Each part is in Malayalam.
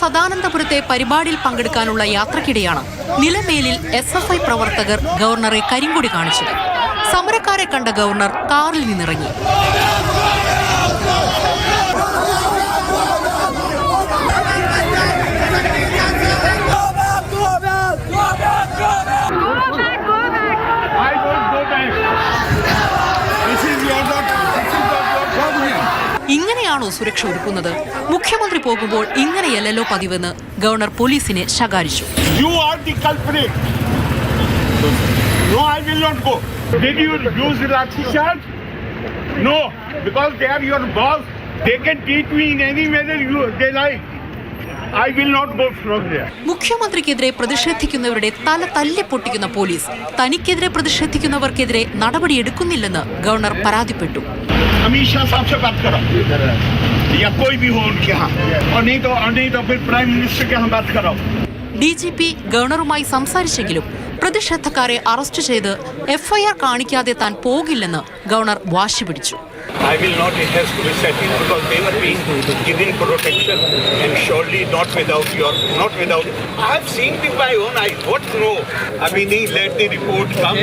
സദാനന്ദപുരത്തെ പരിപാടിയിൽ പങ്കെടുക്കാനുള്ള യാത്രക്കിടെയാണ് നിലമേലിൽ SFI പ്രവർത്തകർ ഗവർണറെ കരിങ്കൊടി കാണിച്ചത്. സമരക്കാരെ കണ്ട ഗവർണർ കാറിൽ നിന്നിറങ്ങി. ഇങ്ങനെയാണോ സുരക്ഷ ഒരുക്കുന്നത്? മുഖ്യമന്ത്രി പോകുമ്പോൾ ഇങ്ങനെയല്ലല്ലോ പതിവെന്ന് ഗവർണർ പോലീസിനെ ശകാരിച്ചു. മുഖ്യമന്ത്രിക്കെതിരെ പ്രതിഷേധിക്കുന്നവരുടെ തല തല്ലിപ്പൊട്ടിക്കുന്ന പോലീസ് തനിക്കെതിരെ പ്രതിഷേധിക്കുന്നവർക്കെതിരെ നടപടിയെടുക്കുന്നില്ലെന്ന് ഗവർണർ പരാതിപ്പെട്ടു. अमित शाह साहब से बात करो या कोई भी हो उनके यहाँ और नहीं तो फिर प्राइम मिनिस्टर के यहाँ बात करो. DGP ഗവർണറുമായി സംസാരിച്ചെങ്കിലും പ്രതിഷേധക്കാരെ അറസ്റ്റ് ചെയ്ത് FIR കാണിക്കാതെ താൻ പോകില്ലെന്ന് ഗവർണർ വാശി പിടിച്ചു. I will not have to be settled because they were being given protection and surely not without. I have seen with my own eyes. What no? I mean, let the report come.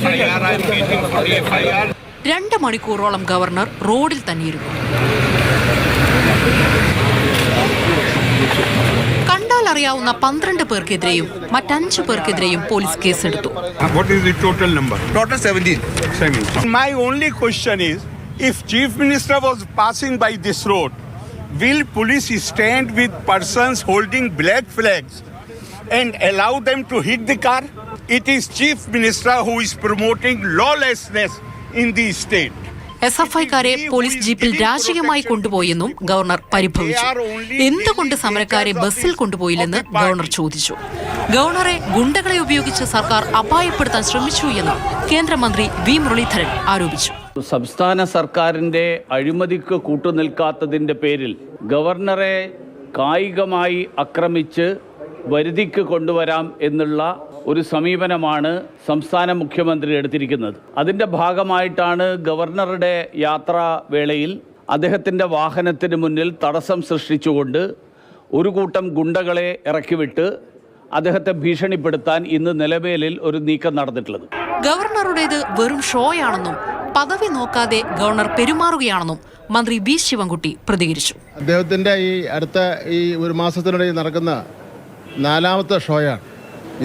FIR, I am waiting for the FIR. 2 മണിക്കൂറോളം ഗവർണർ റോഡിൽ തന്നെയിരുന്നു. കണ്ടാൽ അറിയാവുന്ന 12 പേർക്കെതിരെയും മറ്റ്5 പേർക്കെതിരെയും പോലീസ് കേസെടുത്തു. What is the total number? Total 17. My only question is, if Chief Minister was passing by this road, will police stand with persons holding black flags and allow them to hit the car? It is Chief Minister who is promoting lawlessness in the state. SFIക്കാരെ പോലീസ് ജീപ്പിൽ രാജകീയമായി കൊണ്ടുപോയെന്നും ഗവർണർ പരിഭവിച്ചു. എന്തുകൊണ്ട് സമരക്കാരെ ബസ്സിൽ കൊണ്ടുപോയില്ലെന്ന് ഗവർണർ ചോദിച്ചു. ഗവർണറെ ഗുണ്ടകളെ ഉപയോഗിച്ച് സർക്കാർ അപായപ്പെടുത്താൻ ശ്രമിച്ചു എന്ന് കേന്ദ്രമന്ത്രി V. മുരളീധരൻ ആരോപിച്ചു. സംസ്ഥാന സർക്കാരിന്റെ അഴിമതിക്ക് കൂട്ടുനിൽക്കാത്തതിന്റെ പേരിൽ ഗവർണറെ കായികമായി ആക്രമിച്ച് വരുതിക്ക് കൊണ്ടുവരാം എന്നുള്ള ഒരു സമീപനമാണ് സംസ്ഥാന മുഖ്യമന്ത്രി എടുത്തിരിക്കുന്നത്. അതിൻ്റെ ഭാഗമായിട്ടാണ് ഗവർണറുടെ യാത്രാവേളയിൽ അദ്ദേഹത്തിൻ്റെ വാഹനത്തിന് മുന്നിൽ തടസ്സം സൃഷ്ടിച്ചുകൊണ്ട് ഒരു കൂട്ടം ഗുണ്ടകളെ ഇറക്കിവിട്ട് അദ്ദേഹത്തെ ഭീഷണിപ്പെടുത്താൻ ഇന്ന് നിലമേലിൽ ഒരു നീക്കം നടന്നിട്ടുള്ളത്. ഗവർണറുടേത് വെറും ഷോയാണെന്നും പദവി നോക്കാതെ ഗവർണർ പെരുമാറുകയാണെന്നും മന്ത്രി V. ശിവൻകുട്ടി പ്രതികരിച്ചു. അദ്ദേഹത്തിൻ്റെ അടുത്ത ഒരു മാസത്തിനിടയിൽ നടക്കുന്ന 4ാമത്തെ ഷോയാണ്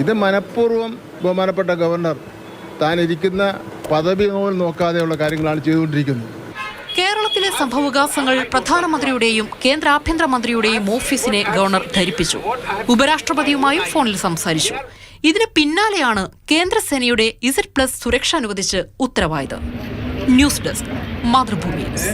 ഇത്. മനഃപൂർവ്വം ബഹുമാനപ്പെട്ട ഗവർണർ താൻ ഇരിക്കുന്ന പദവി നോക്കാതെയുള്ള കാര്യങ്ങളാണ് ചെയ്തുകൊണ്ടിരിക്കുന്നത്. കേരളത്തിലെ സംഭവവികാസങ്ങൾ പ്രധാനമന്ത്രിയുടെയും കേന്ദ്ര ആഭ്യന്തരമന്ത്രിയുടെയും ഓഫീസിനെ ഗവർണർ ധരിപ്പിച്ചു. ഉപരാഷ്ട്രപതിയുമായും ഫോണിൽ സംസാരിച്ചു. ഇതിന് പിന്നാലെയാണ് കേന്ദ്രസേനയുടെ Z+ സുരക്ഷ അനുവദിച്ച് ഉത്തരവായത്. News desk, Mathrubhumi news.